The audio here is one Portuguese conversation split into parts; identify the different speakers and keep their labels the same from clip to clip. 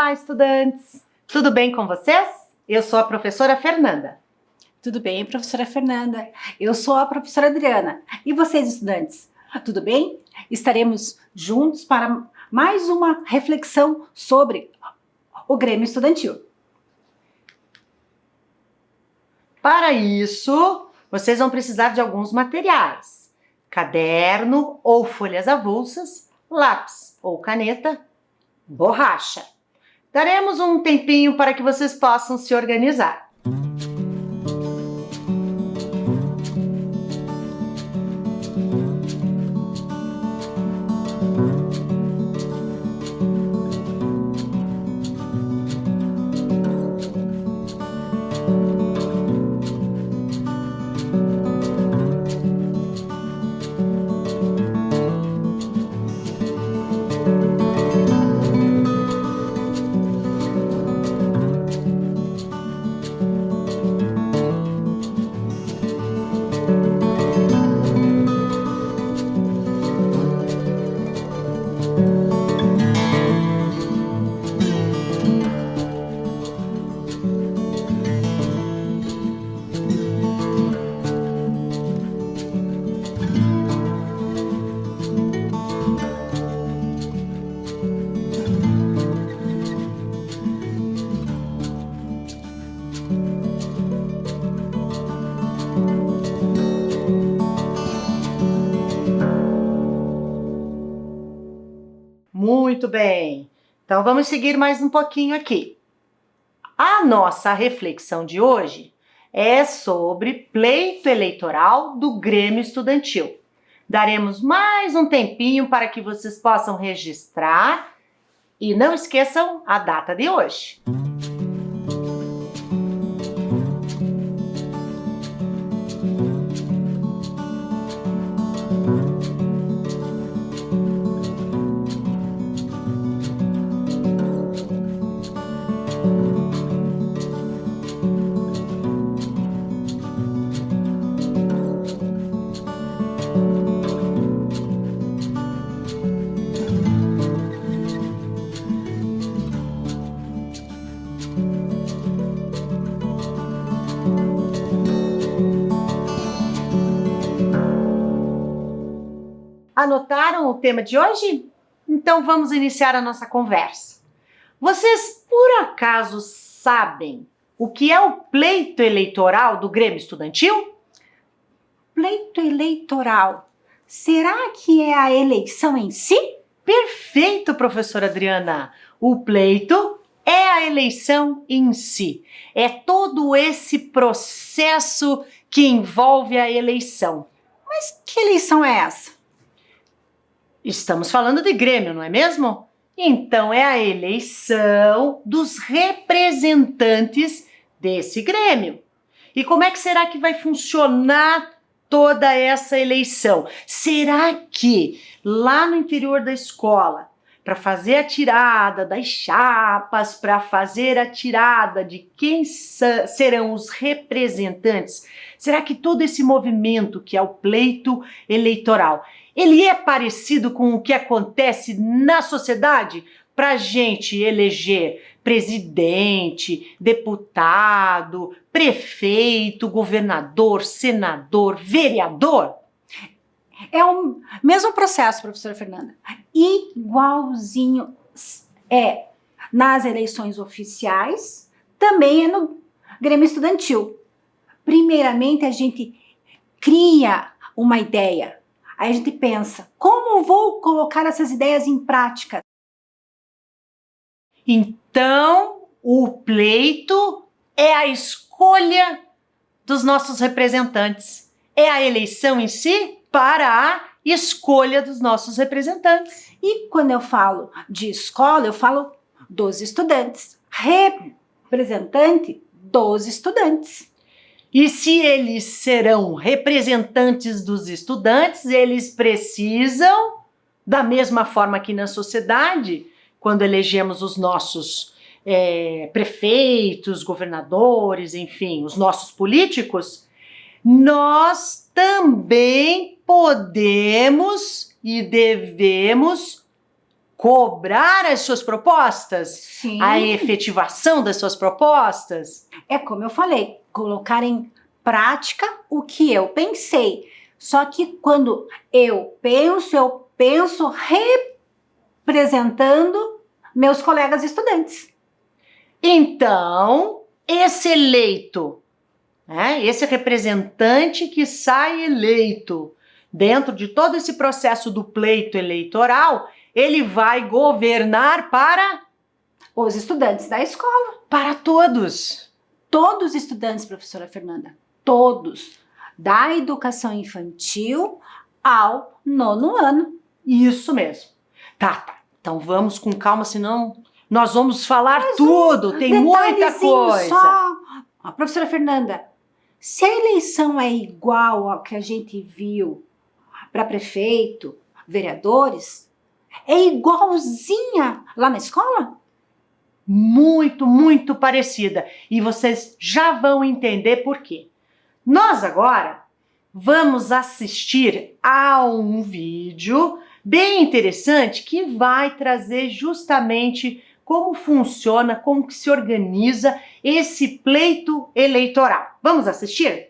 Speaker 1: Olá, estudantes! Tudo bem com vocês? Eu sou a professora Fernanda.
Speaker 2: Tudo bem, professora Fernanda? Eu sou a professora Adriana. E vocês, estudantes? Tudo bem? Estaremos juntos para mais uma reflexão sobre o Grêmio Estudantil.
Speaker 1: Para isso, vocês vão precisar de alguns materiais: caderno ou folhas avulsas, lápis ou caneta, borracha. Daremos um tempinho para que vocês possam se organizar. Muito bem, então vamos seguir mais um pouquinho aqui. A nossa reflexão de hoje é sobre pleito eleitoral do Grêmio Estudantil. Daremos mais um tempinho para que vocês possam registrar e não esqueçam a data de hoje. Anotaram o tema de hoje? Então vamos iniciar a nossa conversa. Vocês por acaso sabem o que é o pleito eleitoral do Grêmio Estudantil?
Speaker 2: Pleito eleitoral. Será que é a eleição em si?
Speaker 1: Perfeito, professora Adriana! O pleito é a eleição em si. É todo esse processo que envolve a eleição.
Speaker 2: Mas que eleição é essa?
Speaker 1: Estamos falando de Grêmio, não é mesmo? Então é a eleição dos representantes desse Grêmio. E como é que será que vai funcionar toda essa eleição? Será que lá no interior da escola, para fazer a tirada das chapas, para fazer a tirada de quem serão os representantes, será que todo esse movimento que é o pleito eleitoral, ele é parecido com o que acontece na sociedade para a gente eleger presidente, deputado, prefeito, governador, senador, vereador?
Speaker 2: É o mesmo processo, professora Fernanda. Igualzinho é nas eleições oficiais, também é no Grêmio Estudantil. Primeiramente, a gente cria uma ideia. Aí a gente pensa, como vou colocar essas ideias em prática?
Speaker 1: Então, o pleito é a escolha dos nossos representantes. É a eleição em si para a escolha dos nossos representantes.
Speaker 2: E quando eu falo de escola, eu falo dos estudantes. Representante dos estudantes.
Speaker 1: E se eles serão representantes dos estudantes, eles precisam, da mesma forma que na sociedade, quando elegemos os nossos prefeitos, governadores, enfim, os nossos políticos, nós também podemos e devemos cobrar as suas propostas,
Speaker 2: Sim.
Speaker 1: a efetivação das suas propostas.
Speaker 2: É como eu falei, colocar em prática o que eu pensei. Só que quando eu penso representando meus colegas estudantes.
Speaker 1: Então, esse eleito, né, esse representante que sai eleito dentro de todo esse processo do pleito eleitoral, ele vai governar para
Speaker 2: Os estudantes da escola.
Speaker 1: para todos.
Speaker 2: Todos os estudantes, professora Fernanda. Todos. Da educação infantil ao 9º ano.
Speaker 1: Isso mesmo. Tá. Então vamos com calma, senão nós vamos falar tudo. Tem muita
Speaker 2: Detalhezinho
Speaker 1: coisa.
Speaker 2: Só. Ó, professora Fernanda, se a eleição é igual ao que a gente viu para prefeito, vereadores, é igualzinha lá na escola?
Speaker 1: Muito, muito parecida. E vocês já vão entender por quê. Nós agora vamos assistir a um vídeo bem interessante que vai trazer justamente como funciona, como que se organiza esse pleito eleitoral. Vamos assistir?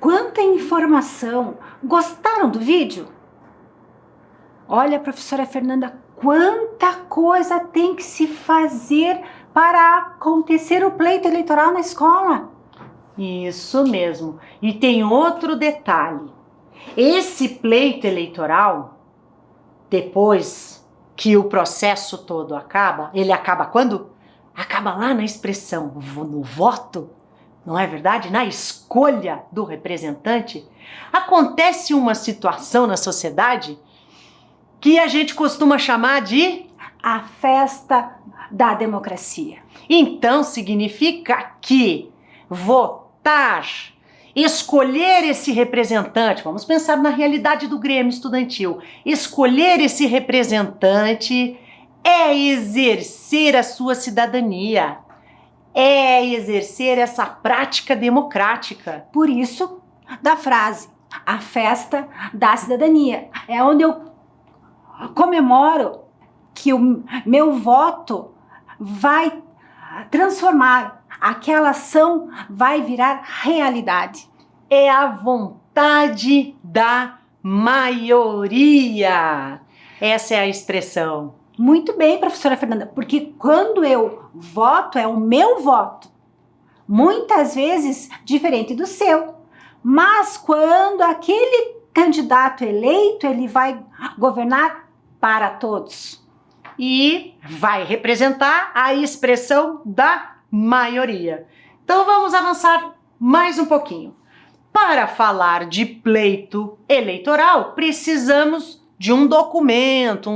Speaker 2: Quanta informação! Gostaram do vídeo? Olha, professora Fernanda, quanta coisa tem que se fazer para acontecer o pleito eleitoral na escola.
Speaker 1: Isso mesmo. E tem outro detalhe. Esse pleito eleitoral, depois que o processo todo acaba, ele acaba quando? Acaba lá na expressão, no voto, não é verdade? Na escolha do representante. Acontece uma situação na sociedade que a gente costuma chamar de
Speaker 2: a festa da democracia.
Speaker 1: Então significa que votar, escolher esse representante, vamos pensar na realidade do Grêmio Estudantil, escolher esse representante é exercer a sua cidadania, é exercer essa prática democrática.
Speaker 2: Por isso, da frase, a festa da cidadania, é onde eu comemoro que o meu voto vai transformar, aquela ação vai virar realidade.
Speaker 1: É a vontade da maioria. Essa é a expressão.
Speaker 2: Muito bem, professora Fernanda, porque quando eu voto, é o meu voto. Muitas vezes diferente do seu. Mas quando aquele candidato eleito, ele vai governar para todos.
Speaker 1: E vai representar a expressão da maioria. Então vamos avançar mais um pouquinho. Para falar de pleito eleitoral, precisamos de um documento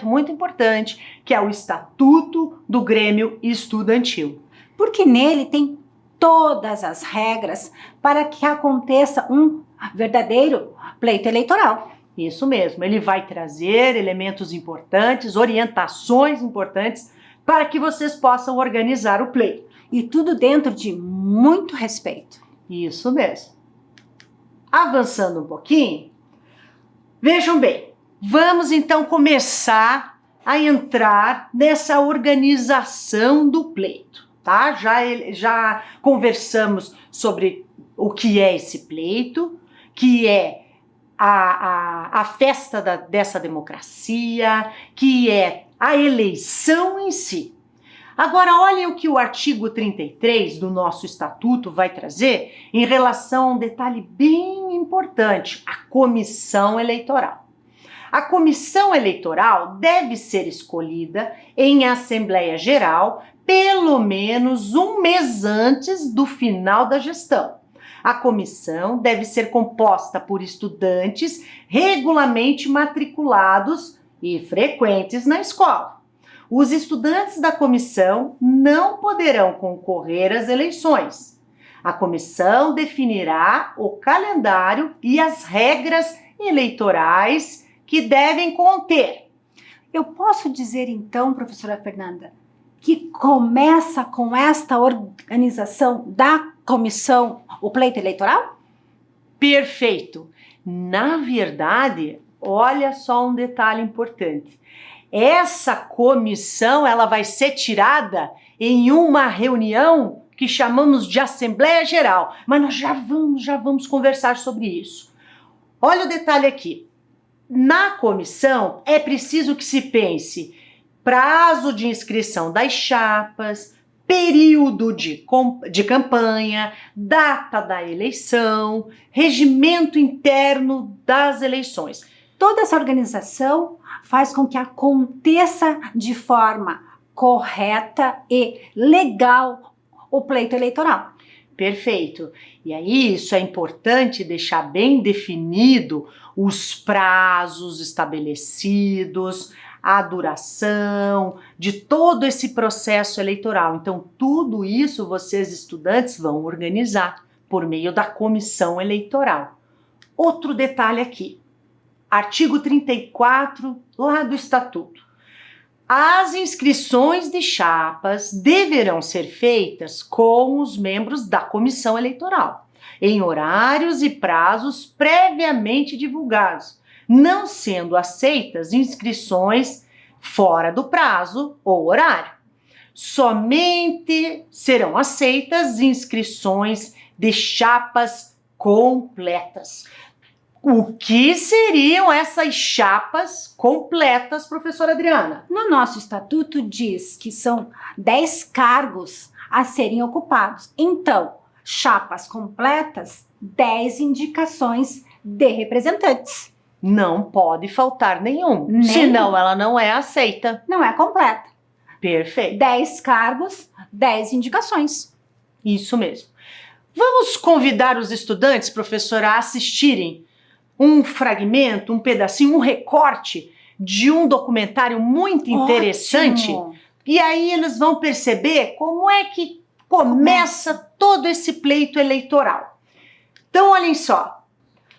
Speaker 1: muito importante, que é o Estatuto do Grêmio Estudantil.
Speaker 2: Porque nele tem todas as regras para que aconteça um verdadeiro pleito eleitoral.
Speaker 1: Isso mesmo, ele vai trazer elementos importantes, orientações importantes para que vocês possam organizar o pleito.
Speaker 2: E tudo dentro de muito respeito.
Speaker 1: Isso mesmo. Avançando um pouquinho, vejam bem, vamos então começar a entrar nessa organização do pleito, tá? Já conversamos sobre o que é esse pleito, que é a festa dessa democracia, que é a eleição em si. Agora, olhem o que o artigo 33 do nosso estatuto vai trazer em relação a um detalhe bem importante, a comissão eleitoral. A comissão eleitoral deve ser escolhida em Assembleia Geral pelo menos um mês antes do final da gestão. A comissão deve ser composta por estudantes regularmente matriculados e frequentes na escola. Os estudantes da comissão não poderão concorrer às eleições. A comissão definirá o calendário e as regras eleitorais que devem conter.
Speaker 2: Eu posso dizer então, professora Fernanda, que começa com esta organização da comissão o pleito eleitoral?
Speaker 1: Perfeito. Na verdade, olha só um detalhe importante. Essa comissão, ela vai ser tirada em uma reunião que chamamos de Assembleia Geral, mas nós já vamos conversar sobre isso. Olha o detalhe aqui. Na comissão, é preciso que se pense prazo de inscrição das chapas, período de campanha, data da eleição, regimento interno das eleições.
Speaker 2: Toda essa organização faz com que aconteça de forma correta e legal o pleito eleitoral.
Speaker 1: Perfeito. E aí, isso é importante deixar bem definido os prazos estabelecidos, a duração de todo esse processo eleitoral. Então, tudo isso vocês, estudantes, vão organizar por meio da comissão eleitoral. Outro detalhe aqui, artigo 34, lá do Estatuto. As inscrições de chapas deverão ser feitas com os membros da comissão eleitoral, em horários e prazos previamente divulgados, não sendo aceitas inscrições fora do prazo ou horário. Somente serão aceitas inscrições de chapas completas. O que seriam essas chapas completas, professora Adriana?
Speaker 2: No nosso estatuto diz que são 10 cargos a serem ocupados. Então, chapas completas, 10 indicações de representantes.
Speaker 1: Não pode faltar nenhum, senão ela não é aceita.
Speaker 2: Não é completa.
Speaker 1: Perfeito.
Speaker 2: 10 cargos, 10 indicações.
Speaker 1: Isso mesmo. Vamos convidar os estudantes, professora, a assistirem um fragmento, um pedacinho, um recorte de um documentário muito interessante.
Speaker 2: Ótimo.
Speaker 1: E aí eles vão perceber como é que começa todo esse pleito eleitoral. Então, olhem só.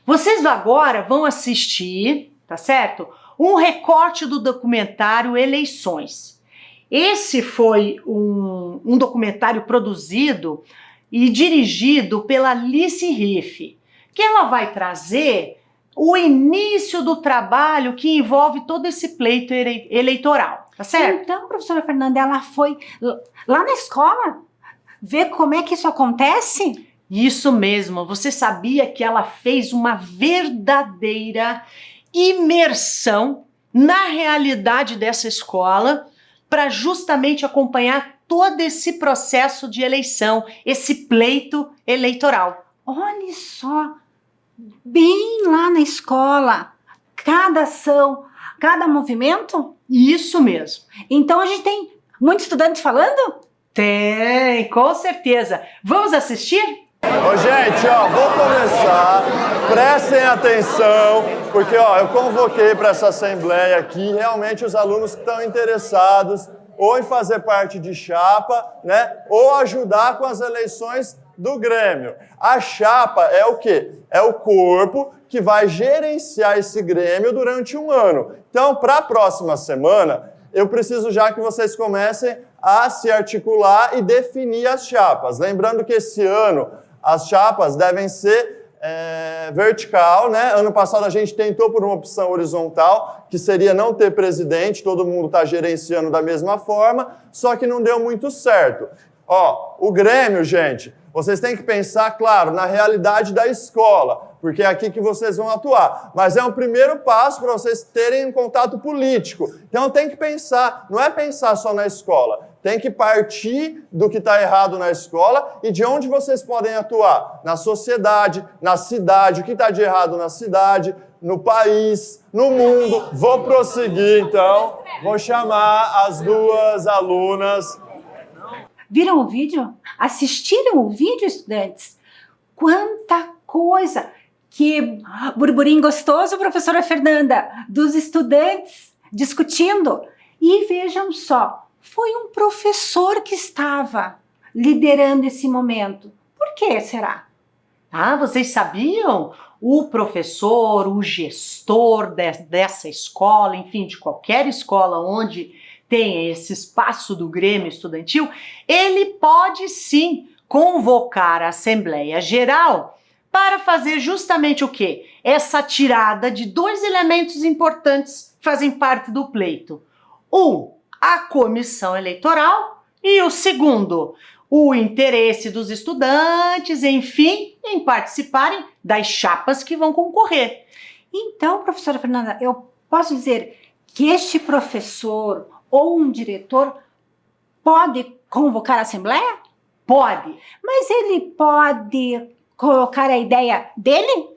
Speaker 1: Vocês agora vão assistir, tá certo? Um recorte do documentário Eleições. Esse foi um documentário produzido e dirigido pela Alice Riff, que ela vai trazer o início do trabalho que envolve todo esse pleito eleitoral, tá certo?
Speaker 2: Então, professora Fernanda, ela foi lá na escola ver como é que isso acontece?
Speaker 1: Isso mesmo, você sabia que ela fez uma verdadeira imersão na realidade dessa escola para justamente acompanhar todo esse processo de eleição, esse pleito eleitoral.
Speaker 2: Olha só, bem lá na escola, cada ação, cada movimento.
Speaker 1: Isso mesmo.
Speaker 2: Então a gente tem muitos estudantes falando?
Speaker 1: Tem, com certeza. Vamos assistir?
Speaker 3: Ô, gente, ó, vou começar. Prestem atenção, porque ó, eu convoquei para essa assembleia aqui realmente os alunos que estão interessados ou em fazer parte de chapa, né, ou ajudar com as eleições do Grêmio. A chapa é o quê? É o corpo que vai gerenciar esse Grêmio durante um ano. Então, para a próxima semana, eu preciso já que vocês comecem a se articular e definir as chapas. Lembrando que esse ano as chapas devem ser vertical, né? Ano passado a gente tentou por uma opção horizontal, que seria não ter presidente, todo mundo está gerenciando da mesma forma, só que não deu muito certo. Ó, o Grêmio, gente, vocês têm que pensar, claro, na realidade da escola, porque é aqui que vocês vão atuar. Mas é um primeiro passo para vocês terem um contato político. Então tem que pensar, não é pensar só na escola, tem que partir do que está errado na escola e de onde vocês podem atuar. Na sociedade, na cidade, o que está de errado na cidade, no país, no mundo. Vou prosseguir, então. Vou chamar as duas alunas.
Speaker 2: Viram o vídeo? Assistiram o vídeo, estudantes? Quanta coisa! Que burburinho gostoso, professora Fernanda, dos estudantes discutindo. E vejam só, foi um professor que estava liderando esse momento. Por que será?
Speaker 1: Ah, vocês sabiam? O professor, o gestor dessa escola, enfim, de qualquer escola onde tem esse espaço do Grêmio Estudantil, ele pode sim convocar a Assembleia Geral para fazer justamente o quê? Essa tirada de dois elementos importantes que fazem parte do pleito. A comissão eleitoral e o segundo, o interesse dos estudantes, enfim, em participarem das chapas que vão concorrer.
Speaker 2: Então, professora Fernanda, eu posso dizer que este professor ou um diretor pode convocar a assembleia?
Speaker 1: Pode.
Speaker 2: Mas ele pode colocar a ideia dele?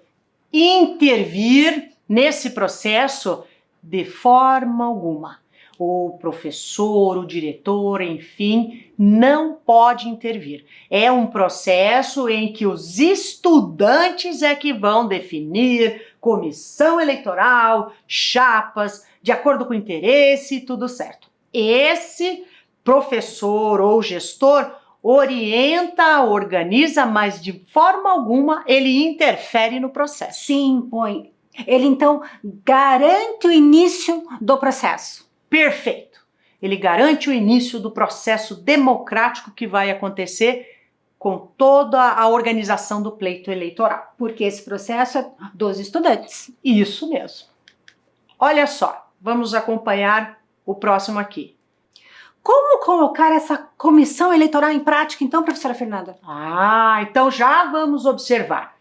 Speaker 1: Intervir nesse processo de forma alguma. O professor, o diretor, enfim, não pode intervir. É um processo em que os estudantes é que vão definir comissão eleitoral, chapas, de acordo com o interesse, tudo certo. Esse professor ou gestor orienta, organiza, mas de forma alguma ele interfere no processo.
Speaker 2: Sim, põe. Ele então garante o início do processo.
Speaker 1: Perfeito. Ele garante o início do processo democrático que vai acontecer com toda a organização do pleito eleitoral.
Speaker 2: Porque esse processo é dos estudantes.
Speaker 1: Isso mesmo. Olha só, vamos acompanhar o próximo aqui.
Speaker 2: Como colocar essa comissão eleitoral em prática, então, professora Fernanda?
Speaker 1: Então já vamos observar.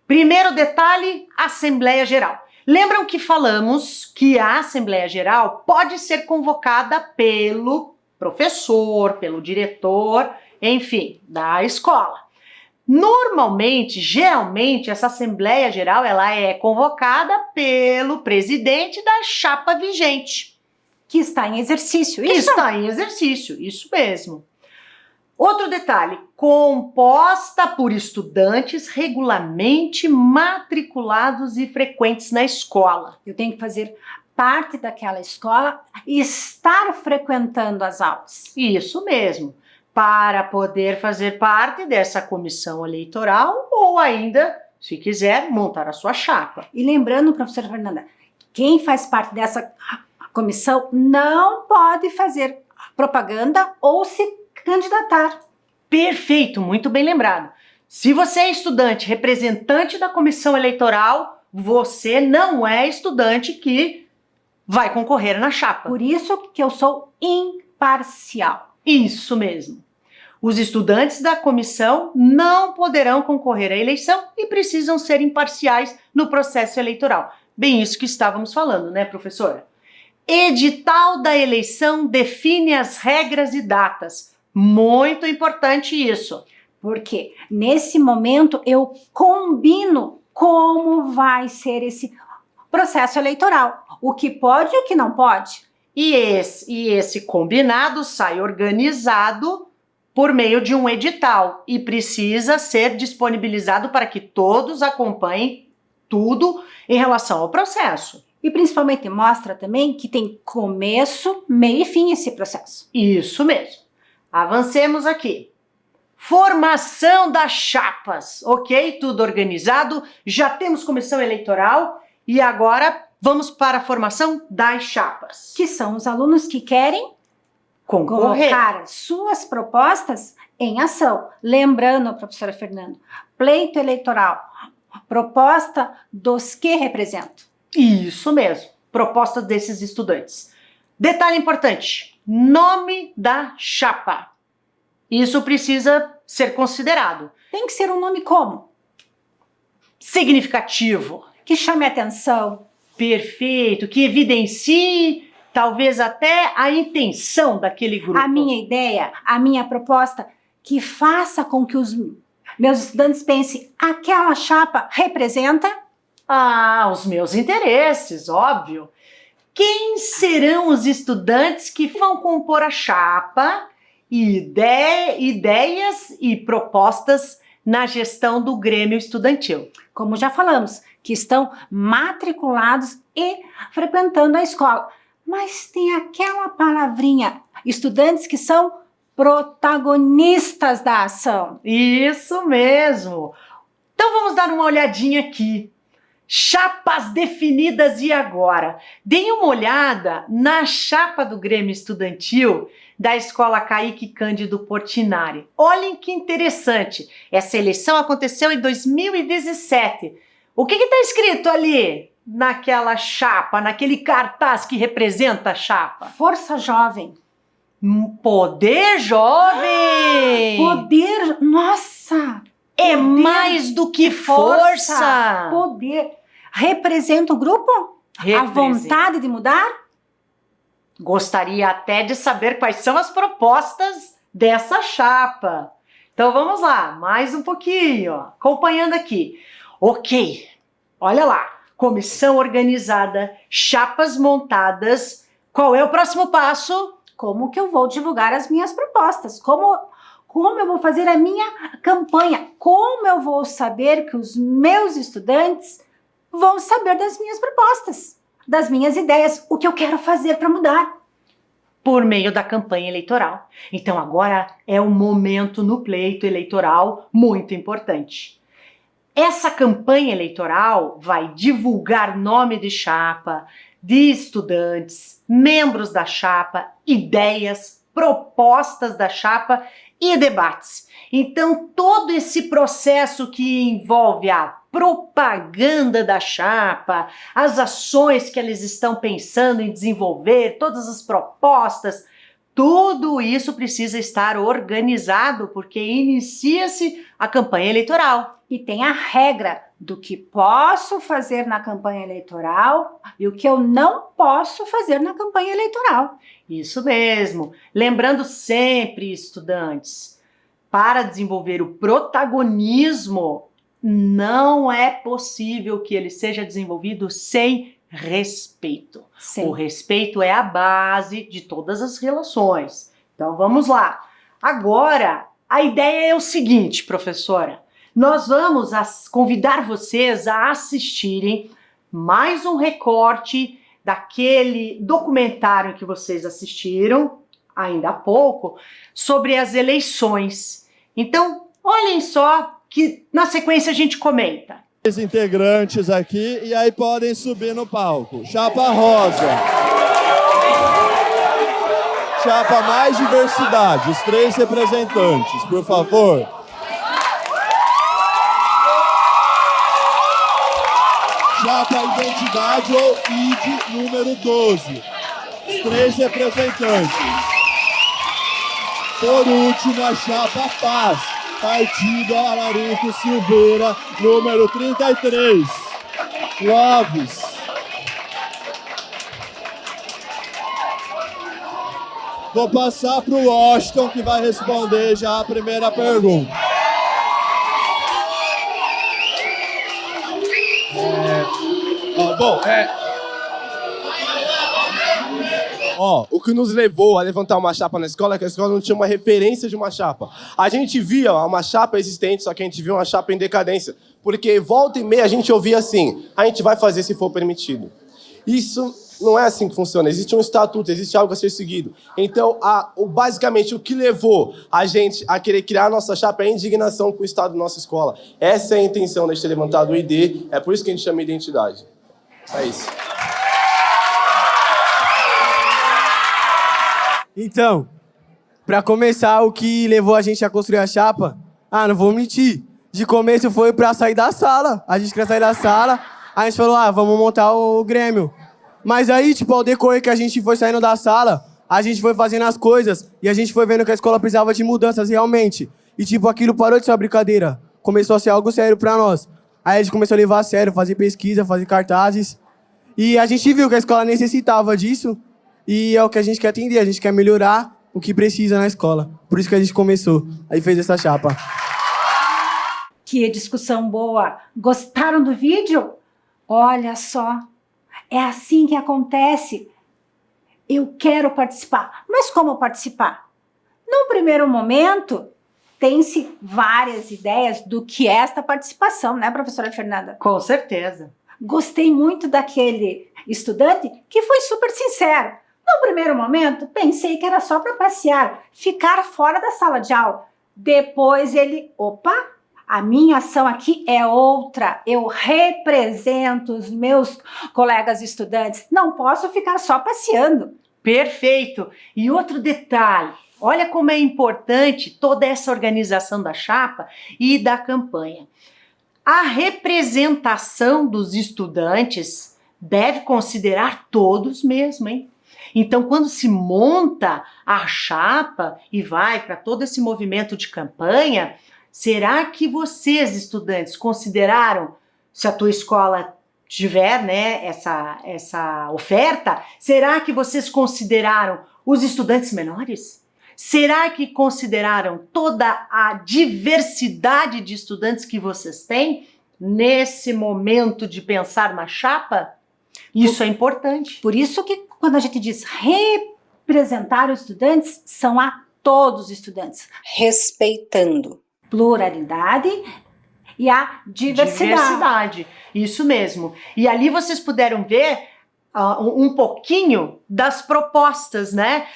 Speaker 1: Primeiro detalhe, Assembleia Geral. Lembram que falamos que a Assembleia Geral pode ser convocada pelo professor, pelo diretor, enfim, da escola. Normalmente, geralmente, essa Assembleia Geral ela é convocada pelo presidente da chapa vigente.
Speaker 2: Que está em exercício,
Speaker 1: Que
Speaker 2: isso?
Speaker 1: está em exercício, isso mesmo. Outro detalhe, composta por estudantes regularmente matriculados e frequentes na escola.
Speaker 2: Eu tenho que fazer parte daquela escola e estar frequentando as aulas.
Speaker 1: Isso mesmo, para poder fazer parte dessa comissão eleitoral ou ainda, se quiser, montar a sua chapa.
Speaker 2: E lembrando, professora Fernanda, quem faz parte dessa comissão não pode fazer propaganda ou se candidatar.
Speaker 1: Perfeito, muito bem lembrado. Se você é estudante representante da comissão eleitoral, você não é estudante que vai concorrer na chapa.
Speaker 2: Por isso que eu sou imparcial.
Speaker 1: Isso mesmo. Os estudantes da comissão não poderão concorrer à eleição e precisam ser imparciais no processo eleitoral. Bem isso que estávamos falando, né, professora? Edital da eleição define as regras e datas. Muito importante isso.
Speaker 2: Porque nesse momento eu combino como vai ser esse processo eleitoral. O que pode e o que não pode.
Speaker 1: E esse combinado sai organizado por meio de um edital e precisa ser disponibilizado para que todos acompanhem tudo em relação ao processo.
Speaker 2: E principalmente mostra também que tem começo, meio e fim esse processo.
Speaker 1: Isso mesmo. Avancemos aqui. Formação das chapas, ok? Tudo organizado, já temos comissão eleitoral e agora vamos para a formação das chapas.
Speaker 2: Que são os alunos que querem
Speaker 1: Concorrer.
Speaker 2: colocar suas propostas em ação. Lembrando, professora Fernanda, pleito eleitoral, proposta dos que representam.
Speaker 1: Isso mesmo, propostas desses estudantes. Detalhe importante, nome da chapa. Isso precisa ser considerado.
Speaker 2: Tem que ser um nome como?
Speaker 1: Significativo.
Speaker 2: Que chame a atenção.
Speaker 1: Perfeito, que evidencie talvez até a intenção daquele grupo.
Speaker 2: A minha ideia, a minha proposta, que faça com que os meus estudantes pensem, aquela chapa representa...
Speaker 1: os meus interesses, óbvio. Quem serão os estudantes que vão compor a chapa? Ideias e propostas na gestão do Grêmio Estudantil.
Speaker 2: Como já falamos, que estão matriculados e frequentando a escola. Mas tem aquela palavrinha, estudantes que são protagonistas da ação.
Speaker 1: Isso mesmo. Então vamos dar uma olhadinha aqui. Chapas definidas e agora? Deem uma olhada na chapa do Grêmio Estudantil da Escola Caíque Cândido Portinari. Olhem que interessante. Essa eleição aconteceu em 2017. O que está escrito ali naquela chapa, naquele cartaz que representa a chapa?
Speaker 2: Força Jovem.
Speaker 1: Poder Jovem!
Speaker 2: Poder, nossa!
Speaker 1: É
Speaker 2: poder,
Speaker 1: mais do que força!
Speaker 2: Poder. Representa o grupo? A vontade de mudar?
Speaker 1: Gostaria até de saber quais são as propostas dessa chapa. Então vamos lá, mais um pouquinho, ó, acompanhando aqui. Ok, olha lá, comissão organizada, chapas montadas. Qual é o próximo passo?
Speaker 2: Como que eu vou divulgar as minhas propostas? Como eu vou fazer a minha campanha? Como eu vou saber que os meus estudantes vão saber das minhas propostas, das minhas ideias, o que eu quero fazer para mudar?
Speaker 1: Por meio da campanha eleitoral. Então agora é um momento no pleito eleitoral muito importante. Essa campanha eleitoral vai divulgar nome de chapa, de estudantes, membros da chapa, ideias, propostas da chapa e debates. Então, todo esse processo que envolve a propaganda da chapa, as ações que eles estão pensando em desenvolver, todas as propostas, tudo isso precisa estar organizado, porque inicia-se a campanha eleitoral.
Speaker 2: E tem a regra do que posso fazer na campanha eleitoral e o que eu não posso fazer na campanha eleitoral.
Speaker 1: Isso mesmo. Lembrando sempre, estudantes, para desenvolver o protagonismo, não é possível que ele seja desenvolvido sem respeito.
Speaker 2: Sim.
Speaker 1: O respeito é a base de todas as relações. Então vamos lá. Agora, a ideia é o seguinte, professora. Nós vamos convidar vocês a assistirem mais um recorte daquele documentário que vocês assistiram ainda há pouco sobre as eleições. Então, olhem só que na sequência a gente comenta.
Speaker 3: Os integrantes aqui e aí podem subir no palco. Chapa rosa. Chapa mais diversidade, os 3 representantes, por favor. Chapa identidade ou ID número 12. Os 3 representantes. Por último, a chapa Paz, Partido Ararico Silveira, número 33. Clóvis. Vou passar para o Washington, que vai responder já a primeira pergunta.
Speaker 4: O que nos levou a levantar uma chapa na escola é que a escola não tinha uma referência de uma chapa. A gente via uma chapa existente, só que a gente via uma chapa em decadência. Porque volta e meia a gente ouvia assim, a gente vai fazer se for permitido. Isso não é assim que funciona. Existe um estatuto, existe algo a ser seguido. Então, basicamente, o que levou a gente a querer criar a nossa chapa é a indignação com o estado da nossa escola. Essa é a intenção de ter levantado o ID, é por isso que a gente chama identidade. É isso.
Speaker 5: Então, para começar, o que levou a gente a construir a chapa, não vou mentir, de começo foi para sair da sala. A gente queria sair da sala, a gente falou, vamos montar o Grêmio. Mas aí, ao decorrer que a gente foi saindo da sala, a gente foi fazendo as coisas e a gente foi vendo que a escola precisava de mudanças realmente. E, aquilo parou de ser uma brincadeira. Começou a ser algo sério para nós. Aí a gente começou a levar a sério, fazer pesquisa, fazer cartazes. E a gente viu que a escola necessitava disso. E é o que a gente quer atender, a gente quer melhorar o que precisa na escola. Por isso que a gente começou, aí fez essa chapa.
Speaker 2: Que discussão boa! Gostaram do vídeo? Olha só, é assim que acontece. Eu quero participar, mas como participar? No primeiro momento, tem-se várias ideias do que é esta participação, né, professora Fernanda?
Speaker 1: Com certeza.
Speaker 2: Gostei muito daquele estudante que foi super sincero. No primeiro momento, pensei que era só para passear, ficar fora da sala de aula. Depois ele, a minha ação aqui é outra. Eu represento os meus colegas estudantes. Não posso ficar só passeando.
Speaker 1: Perfeito. E outro detalhe, olha como é importante toda essa organização da chapa e da campanha. A representação dos estudantes deve considerar todos mesmo, hein? Então, quando se monta a chapa e vai para todo esse movimento de campanha, será que vocês, estudantes, consideraram, se a tua escola tiver, né, essa oferta, será que vocês consideraram os estudantes menores? Será que consideraram toda a diversidade de estudantes que vocês têm nesse momento de pensar na chapa? Isso é importante.
Speaker 2: Por isso que quando a gente diz representar os estudantes, são a todos os estudantes.
Speaker 6: Respeitando
Speaker 2: Pluralidade e a diversidade.
Speaker 1: Isso mesmo. E ali vocês puderam ver um pouquinho das propostas, né?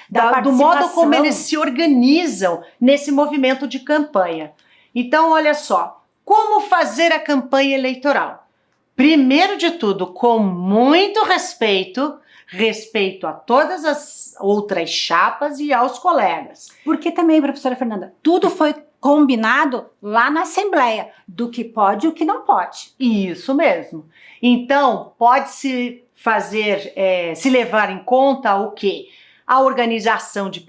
Speaker 1: Do modo como eles se organizam nesse movimento de campanha. Então, olha só, como fazer a campanha eleitoral? Primeiro de tudo, com muito respeito a todas as outras chapas e aos colegas.
Speaker 2: Porque também, professora Fernanda, tudo foi combinado lá na Assembleia, do que pode e o que não pode.
Speaker 1: Isso mesmo. Então, pode-se fazer, se levar em conta o quê? A organização de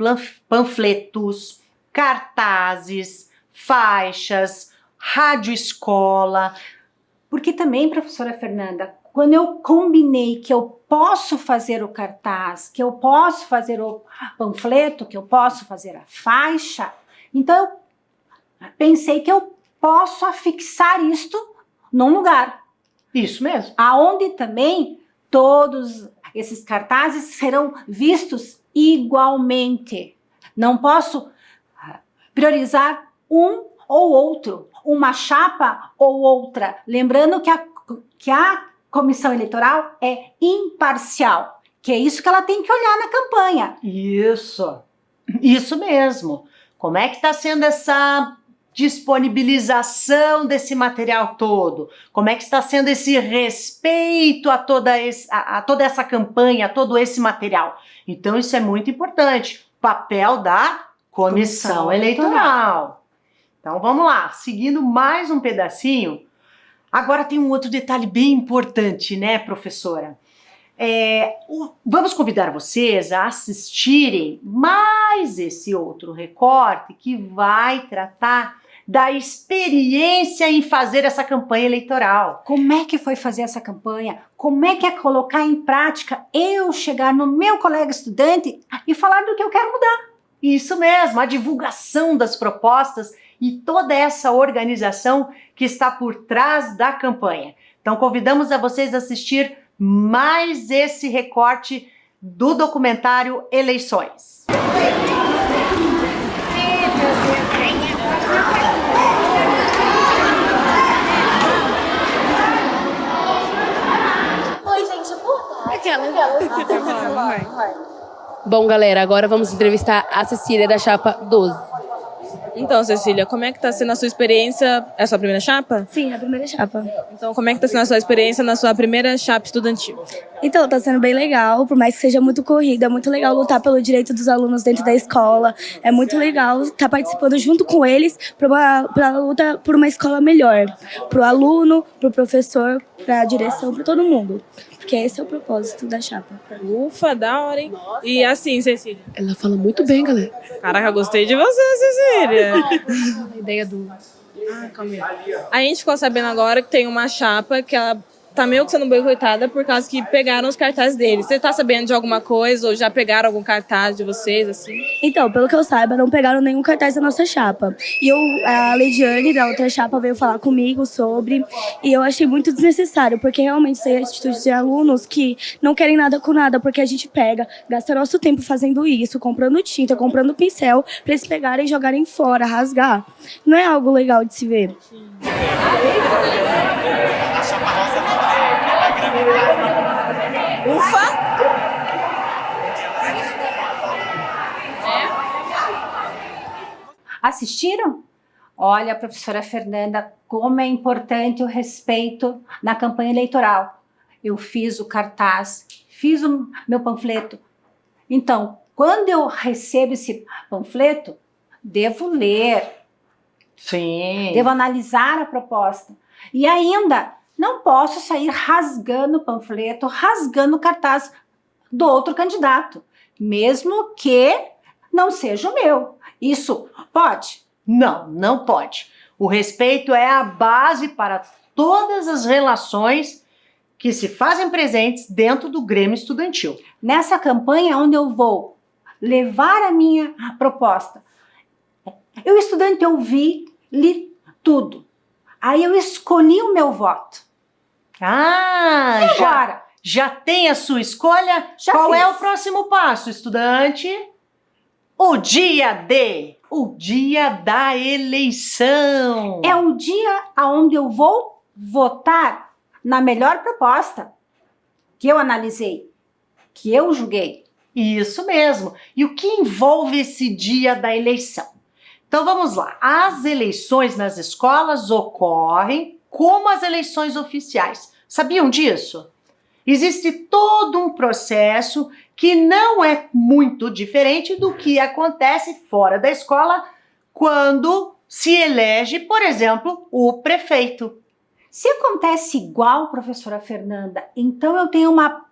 Speaker 1: panfletos, cartazes, faixas, radioescola.
Speaker 2: Porque também, professora Fernanda, quando eu combinei que eu posso fazer o cartaz, que eu posso fazer o panfleto, que eu posso fazer a faixa, então eu pensei que eu posso afixar isto num lugar.
Speaker 1: Isso mesmo.
Speaker 2: Aonde também todos esses cartazes serão vistos igualmente. Não posso priorizar um ou outro, uma chapa ou outra. Lembrando que a comissão eleitoral é imparcial, que é isso que ela tem que olhar na campanha.
Speaker 1: Isso mesmo. Como é que está sendo essa disponibilização desse material todo? Como é que está sendo esse respeito a toda essa campanha, a todo esse material? Então isso é muito importante. Papel da comissão eleitoral. Então vamos lá, seguindo mais um pedacinho. Agora tem um outro detalhe bem importante, né, professora? Vamos convidar vocês a assistirem mais esse outro recorte que vai tratar da experiência em fazer essa campanha eleitoral.
Speaker 2: Como é que foi fazer essa campanha? Como é que é colocar em prática eu chegar no meu colega estudante e falar do que eu quero mudar?
Speaker 1: Isso mesmo, a divulgação das propostas e toda essa organização que está por trás da campanha. Então convidamos a vocês a assistir mais esse recorte do documentário Eleições.
Speaker 7: Bom, galera, agora vamos entrevistar a Cecília da Chapa 12.
Speaker 8: Então, Cecília, como é que tá sendo a sua experiência? É a sua primeira chapa?
Speaker 9: Sim, a primeira chapa.
Speaker 8: Então, como é que tá sendo a sua experiência na sua primeira chapa estudantil?
Speaker 9: Então, tá sendo bem legal, por mais que seja muito corrida, é muito legal lutar pelo direito dos alunos dentro da escola. É muito legal estar participando junto com eles para a luta por uma escola melhor. Pro aluno, pro professor, pra direção, pra todo mundo. Porque esse é o propósito da chapa.
Speaker 8: Ufa, da hora, hein? E assim, Cecília?
Speaker 7: Ela fala muito bem, galera.
Speaker 8: Caraca, gostei de você, Cecília.
Speaker 7: A ideia do...
Speaker 8: Calma aí. A gente ficou sabendo agora que tem uma chapa que ela tá meio que sendo boicotada por causa que pegaram os cartazes deles. Você tá sabendo de alguma coisa ou já pegaram algum cartaz de vocês, assim?
Speaker 9: Então, pelo que eu saiba, não pegaram nenhum cartaz da nossa chapa. E a Leidiane, da outra chapa, veio falar comigo sobre, e eu achei muito desnecessário, porque realmente tem atitudes de alunos que não querem nada com nada, porque a gente pega, gasta nosso tempo fazendo isso, comprando tinta, comprando pincel, pra eles pegarem e jogarem fora, rasgar. Não é algo legal de se ver.
Speaker 8: Ufa!
Speaker 2: Assistiram? Olha, professora Fernanda, como é importante o respeito na campanha eleitoral. Eu fiz o cartaz, fiz o meu panfleto. Então, quando eu recebo esse panfleto, devo ler,
Speaker 1: Sim.
Speaker 2: devo analisar a proposta. E ainda, não posso sair rasgando o panfleto, rasgando o cartaz do outro candidato, mesmo que não seja o meu. Isso pode?
Speaker 1: Não, não pode. O respeito é a base para todas as relações que se fazem presentes dentro do Grêmio Estudantil.
Speaker 2: Nessa campanha onde eu vou levar a minha proposta, eu, estudante, ouvi, li tudo. Aí eu escolhi o meu voto.
Speaker 1: Ah,
Speaker 2: E agora?
Speaker 1: já tem a sua escolha?
Speaker 2: Já
Speaker 1: Qual é o
Speaker 2: fiz.
Speaker 1: próximo passo, estudante? O dia da eleição.
Speaker 2: É o dia onde eu vou votar na melhor proposta que eu analisei, que eu julguei.
Speaker 1: Isso mesmo. E o que envolve esse dia da eleição? Então vamos lá. As eleições nas escolas ocorrem como as eleições oficiais. Sabiam disso? Existe todo um processo que não é muito diferente do que acontece fora da escola quando se elege, por exemplo, o prefeito.
Speaker 2: Se acontece igual, professora Fernanda, então eu tenho uma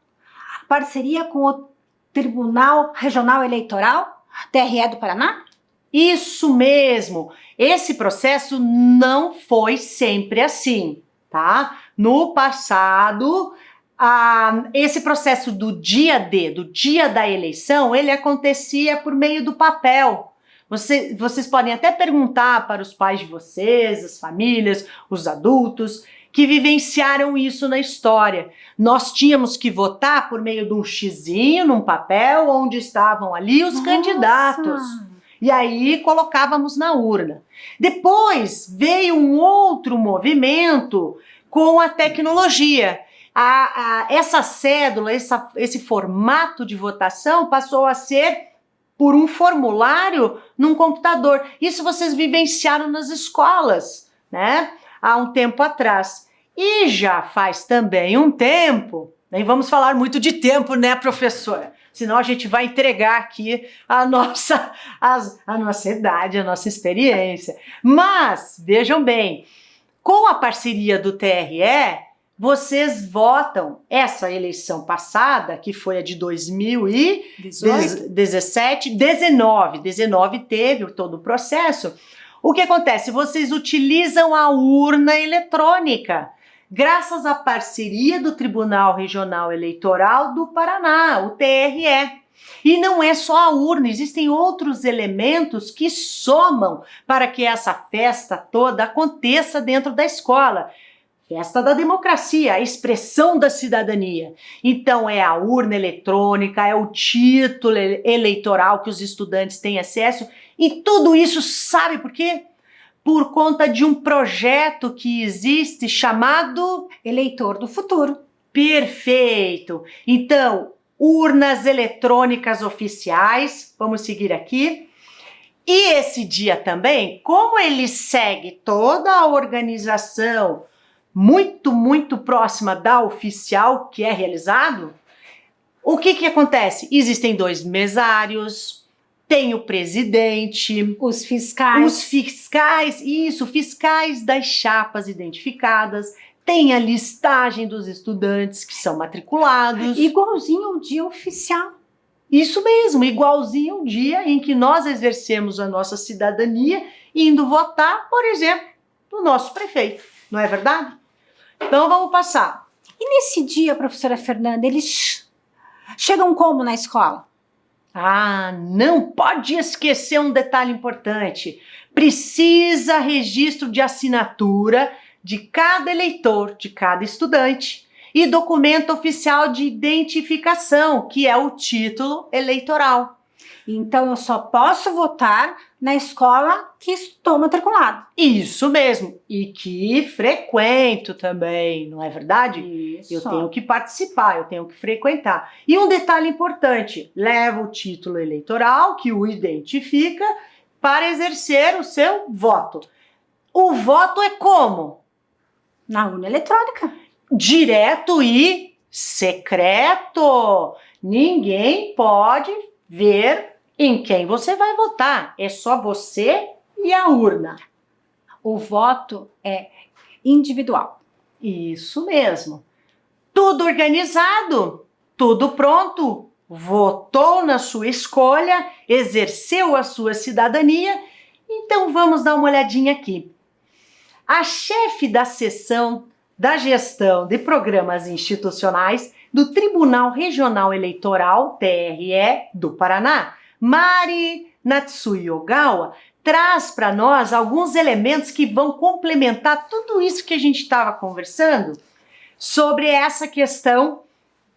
Speaker 2: parceria com o Tribunal Regional Eleitoral, TRE do Paraná?
Speaker 1: Isso mesmo. Esse processo não foi sempre assim, tá? No passado, esse processo do dia da eleição, ele acontecia por meio do papel. Vocês podem até perguntar para os pais de vocês, as famílias, os adultos que vivenciaram isso na história. Nós tínhamos que votar por meio de um xizinho num papel onde estavam ali os candidatos. E aí colocávamos na urna. Depois veio um outro movimento com a tecnologia. Essa cédula, esse formato de votação passou a ser por um formulário num computador. Isso vocês vivenciaram nas escolas, né? Há um tempo atrás. E já faz também um tempo, nem vamos falar muito de tempo, né, professora? Senão a gente vai entregar aqui a nossa idade, a nossa experiência. Mas, vejam bem, com a parceria do TRE, vocês votam essa eleição passada, que foi a de 2017, 19 teve todo o processo. O que acontece? Vocês utilizam a urna eletrônica, graças à parceria do Tribunal Regional Eleitoral do Paraná, o TRE. E não é só a urna, existem outros elementos que somam para que essa festa toda aconteça dentro da escola. Festa da democracia, a expressão da cidadania. Então é a urna eletrônica, é o título eleitoral que os estudantes têm acesso, e tudo isso sabe por quê? Por conta de um projeto que existe chamado
Speaker 2: Eleitor do Futuro.
Speaker 1: Perfeito! Então, urnas eletrônicas oficiais, vamos seguir aqui. E esse dia também, como ele segue toda a organização muito próxima da oficial que é realizado, o que acontece? Existem 2 mesários, tem o presidente,
Speaker 2: os fiscais,
Speaker 1: fiscais das chapas identificadas, tem a listagem dos estudantes que são matriculados.
Speaker 2: Igualzinho ao dia oficial.
Speaker 1: Isso mesmo, igualzinho ao dia em que nós exercemos a nossa cidadania indo votar, por exemplo, no nosso prefeito. Não é verdade? Então vamos passar.
Speaker 2: E nesse dia, professora Fernanda, eles chegam como na escola?
Speaker 1: Ah, não pode esquecer um detalhe importante. Precisa registro de assinatura de cada eleitor, de cada estudante, e documento oficial de identificação, que é o título eleitoral.
Speaker 2: Então eu só posso votar na escola que estou matriculado.
Speaker 1: Isso mesmo, e que frequento também, não é verdade?
Speaker 2: Isso.
Speaker 1: Eu tenho que participar, eu tenho que frequentar. E um detalhe importante, leva o título eleitoral que o identifica para exercer o seu voto. O voto é como?
Speaker 2: Na urna eletrônica.
Speaker 1: Direto e secreto. Ninguém pode ver em quem você vai votar. É só você e a urna.
Speaker 2: O voto é individual.
Speaker 1: Isso mesmo. Tudo organizado, tudo pronto. Votou na sua escolha, exerceu a sua cidadania. Então vamos dar uma olhadinha aqui. A chefe da seção da gestão de programas institucionais do Tribunal Regional Eleitoral, TRE, do Paraná, Mari Natsui Ogawa, traz para nós alguns elementos que vão complementar tudo isso que a gente estava conversando sobre essa questão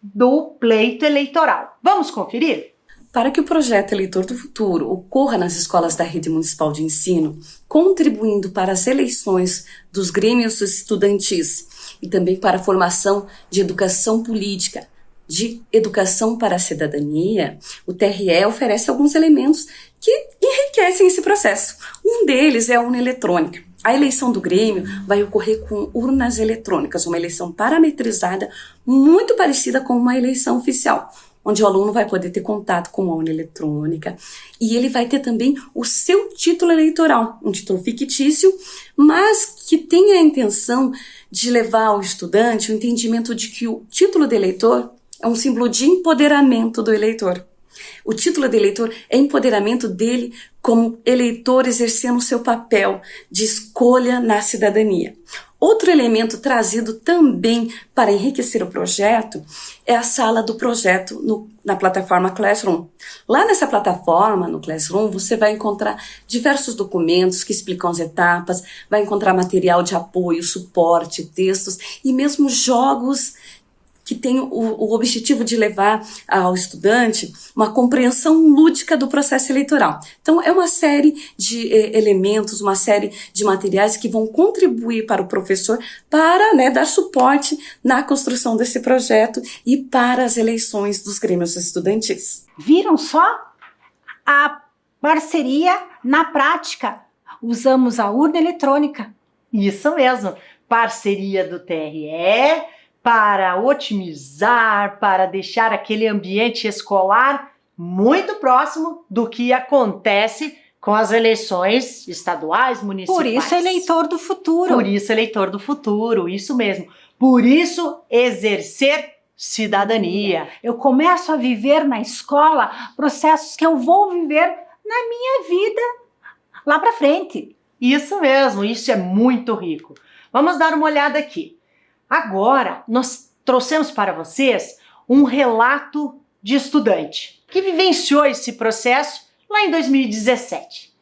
Speaker 1: do pleito eleitoral. Vamos conferir?
Speaker 10: Para que o projeto Eleitor do Futuro ocorra nas escolas da Rede Municipal de Ensino, contribuindo para as eleições dos grêmios estudantis e também para a formação de educação política, de educação para a cidadania, o TRE oferece alguns elementos que enriquecem esse processo. Um deles é a urna eletrônica. A eleição do Grêmio vai ocorrer com urnas eletrônicas, uma eleição parametrizada muito parecida com uma eleição oficial, onde o aluno vai poder ter contato com a urna eletrônica e ele vai ter também o seu título eleitoral, um título fictício, mas que tem a intenção de levar ao estudante o entendimento de que o título de eleitor é um símbolo de empoderamento do eleitor. O título de eleitor é empoderamento dele como eleitor exercendo o seu papel de escolha na cidadania. Outro elemento trazido também para enriquecer o projeto é a sala do projeto na plataforma Classroom. Lá nessa plataforma, no Classroom, você vai encontrar diversos documentos que explicam as etapas, vai encontrar material de apoio, suporte, textos e mesmo jogos que tem o objetivo de levar ao estudante uma compreensão lúdica do processo eleitoral. Então, é uma série de elementos, uma série de materiais que vão contribuir para o professor para, dar suporte na construção desse projeto e para as eleições dos grêmios estudantis.
Speaker 2: Viram só? A parceria na prática. Usamos a urna eletrônica.
Speaker 1: Isso mesmo. Parceria do TRE, para otimizar, para deixar aquele ambiente escolar muito próximo do que acontece com as eleições estaduais, municipais.
Speaker 2: Por isso, eleitor do futuro.
Speaker 1: Por isso, eleitor do futuro, isso mesmo. Por isso, exercer cidadania.
Speaker 2: Eu começo a viver na escola processos que eu vou viver na minha vida lá para frente.
Speaker 1: Isso mesmo, isso é muito rico. Vamos dar uma olhada aqui. Agora, nós trouxemos para vocês um relato de estudante que vivenciou esse processo lá em 2017.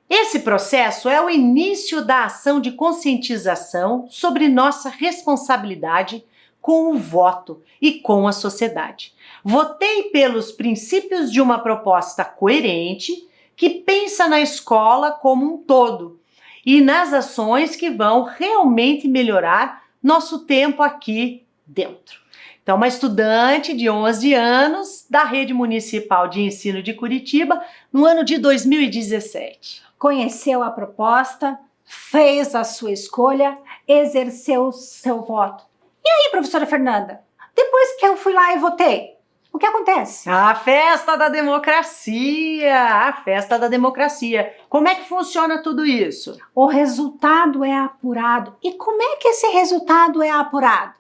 Speaker 1: Esse processo é o início da ação de conscientização sobre nossa responsabilidade com o voto e com a sociedade. Votei pelos princípios de uma proposta coerente que pensa na escola como um todo e nas ações que vão realmente melhorar nosso tempo aqui dentro. Então, uma estudante de 11 anos da Rede Municipal de Ensino de Curitiba, no ano de 2017.
Speaker 2: Conheceu a proposta, fez a sua escolha, exerceu o seu voto. E aí, professora Fernanda, depois que eu fui lá e votei, o que acontece?
Speaker 1: A festa da democracia! A festa da democracia. Como é que funciona tudo isso?
Speaker 2: O resultado é apurado. E como é que esse resultado é apurado?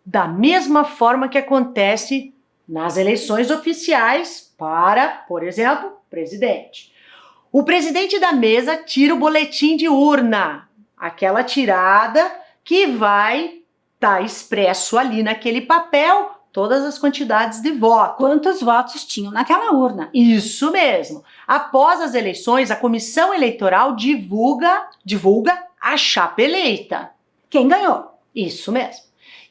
Speaker 1: Da mesma forma que acontece nas eleições oficiais para, por exemplo, presidente. O presidente da mesa tira o boletim de urna, aquela tirada que vai estar expresso ali naquele papel todas as quantidades de votos.
Speaker 2: Quantos votos tinham naquela urna?
Speaker 1: Isso mesmo. Após as eleições, a comissão eleitoral divulga a chapa eleita.
Speaker 2: Quem ganhou?
Speaker 1: Isso mesmo.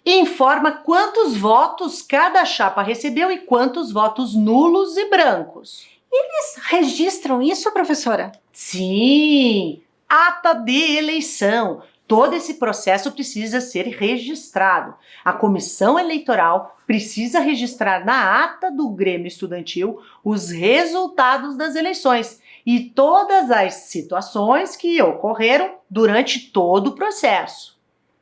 Speaker 1: E informa quantos votos cada chapa recebeu e quantos votos nulos e brancos.
Speaker 2: Eles registram isso, professora?
Speaker 1: Sim, ata de eleição. Todo esse processo precisa ser registrado. A comissão eleitoral precisa registrar na ata do Grêmio Estudantil os resultados das eleições e todas as situações que ocorreram durante todo o processo.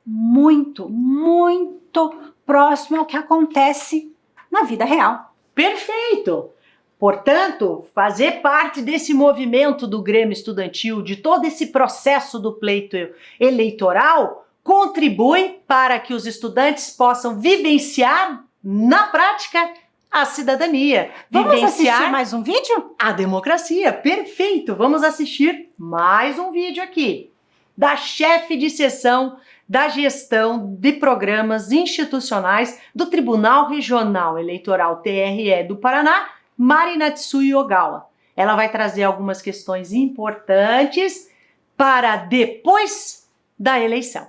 Speaker 2: Muito, muito próximo ao que acontece na vida real.
Speaker 1: Perfeito! Portanto, fazer parte desse movimento do Grêmio Estudantil, de todo esse processo do pleito eleitoral, contribui para que os estudantes possam vivenciar, na prática, a cidadania.
Speaker 2: Vamos assistir mais um vídeo?
Speaker 1: A democracia, perfeito! Vamos assistir mais um vídeo aqui, da chefe de seção da gestão de programas institucionais do Tribunal Regional Eleitoral TRE do Paraná, Mari Natsui Ogawa. Ela vai trazer algumas questões importantes para depois da eleição.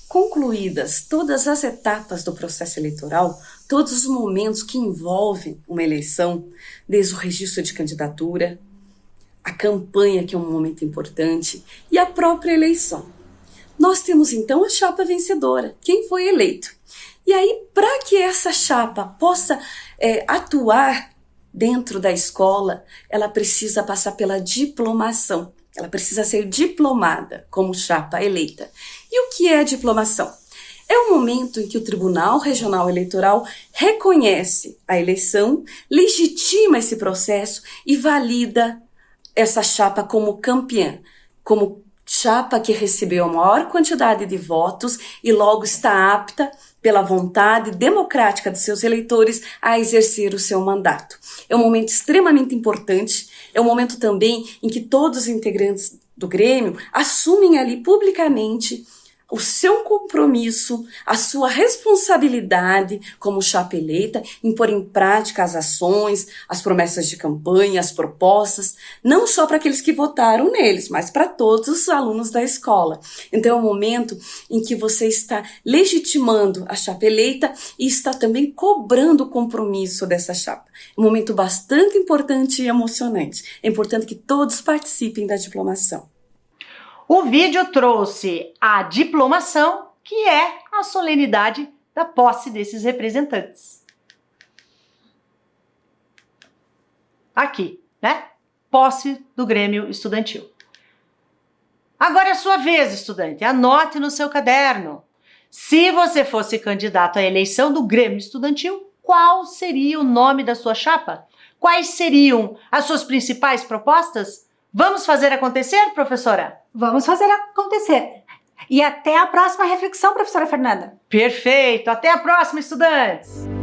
Speaker 10: Concluídas todas as etapas do processo eleitoral, todos os momentos que envolvem uma eleição, desde o registro de candidatura, a campanha, que é um momento importante, e a própria eleição. Nós temos então a chapa vencedora, quem foi eleito. E aí, para que essa chapa possa atuar dentro da escola, ela precisa passar pela diplomação. Ela precisa ser diplomada como chapa eleita. E o que é a diplomação? É o momento em que o Tribunal Regional Eleitoral reconhece a eleição, legitima esse processo e valida essa chapa como campeã, como chapa que recebeu a maior quantidade de votos e logo está apta, pela vontade democrática de seus eleitores, a exercer o seu mandato. É um momento extremamente importante, é um momento também em que todos os integrantes do Grêmio assumem ali publicamente o seu compromisso, a sua responsabilidade como chapa eleita em pôr em prática as ações, as promessas de campanha, as propostas, não só para aqueles que votaram neles, mas para todos os alunos da escola. Então é um momento em que você está legitimando a chapa eleita e está também cobrando o compromisso dessa chapa. É um momento bastante importante e emocionante. É importante que todos participem da diplomação.
Speaker 1: O vídeo trouxe a diplomação, que é a solenidade da posse desses representantes. Aqui, né? Posse do Grêmio Estudantil. Agora é a sua vez, estudante. Anote no seu caderno. Se você fosse candidato à eleição do Grêmio Estudantil, qual seria o nome da sua chapa? Quais seriam as suas principais propostas? Vamos fazer acontecer, professora?
Speaker 2: Vamos fazer acontecer. E até a próxima reflexão, professora Fernanda.
Speaker 1: Perfeito! Até a próxima, estudantes!